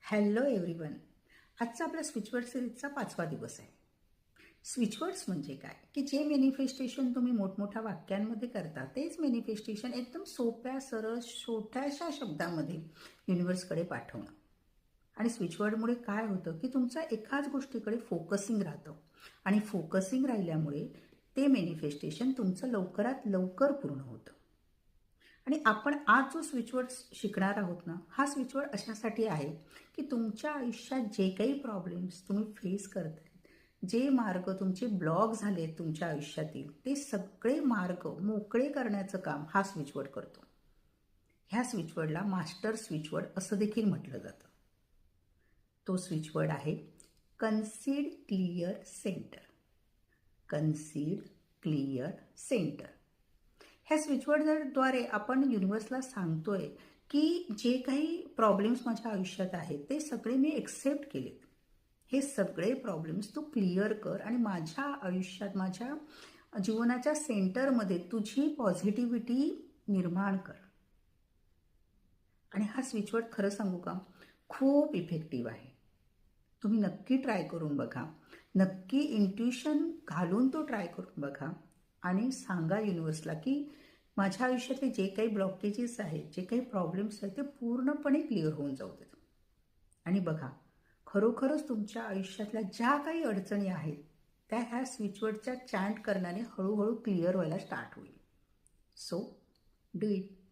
Hello everyone. आजचा आपला switch word सिरीजचा 5वा दिवस आहे. स्विचवर्ड्स म्हणजे काय की जे मॅनिफेस्टेशन तुम्ही मोठमोठ्या वाक्यांमध्ये करता तेच मॅनिफेस्टेशन एकदम सोप्या सरळ छोट्याशा शब्दामध्ये युनिवर्सकडे पाठवणं. आणि स्विचवर्डमुळे काय होतं की तुमचं एकाच गोष्टीकडे फोकसिंग राहतं आणि फोकसिंग राहिल्यामुळे ते मॅनिफेस्टेशन तुमचं लवकरात लवकर पूर्ण होतं. आणि आपण आज जो स्विचवर्ड शिकणार आहोत ना, हा स्विचवर्ड अशासाठी आहे की तुमच्या आयुष्यात जे काही प्रॉब्लेम्स तुम्ही फेस करताय, जे मार्ग तुमचे ब्लॉक झाले तुमच्या आयुष्यातील, ते सगळे मार्ग मोकळे करण्याचं काम हा स्विचवर्ड करतो. ह्या स्विचवर्डला मास्टर स्विचवर्ड असं देखील म्हटलं जातं. तो स्विचवर्ड आहे concede clear centre. Concede clear centre. ह्या स्विचवर्डद्वारे आपण युनिवर्सला सांगतोय की जे काही प्रॉब्लेम्स माझ्या आयुष्यात आहेत ते सगळे मी एक्सेप्ट केलेत. हे सगळे प्रॉब्लेम्स तू क्लिअर कर आणि माझ्या आयुष्यात, माझ्या जीवनाच्या सेंटरमध्ये तुझी पॉझिटिव्हिटी निर्माण कर. आणि हा स्विचवर्ड खरं सांगू का, खूप इफेक्टिव्ह आहे. तुम्ही नक्की ट्राय करून बघा. नक्की इंट्युशन घालून तो ट्राय करून बघा आणि सांगा युनिवर्सला की माझ्या आयुष्यातले जे काही ब्लॉकेजेस आहेत, जे काही प्रॉब्लेम्स आहेत, ते पूर्णपणे क्लिअर होऊन जाऊ देत. आणि बघा, खरोखरच तुमच्या आयुष्यातल्या ज्या काही अडचणी आहेत त्या ह्या स्विचवर्डच्या चॅन्ट करण्याने हळूहळू क्लिअर व्हायला स्टार्ट होईल. So do it.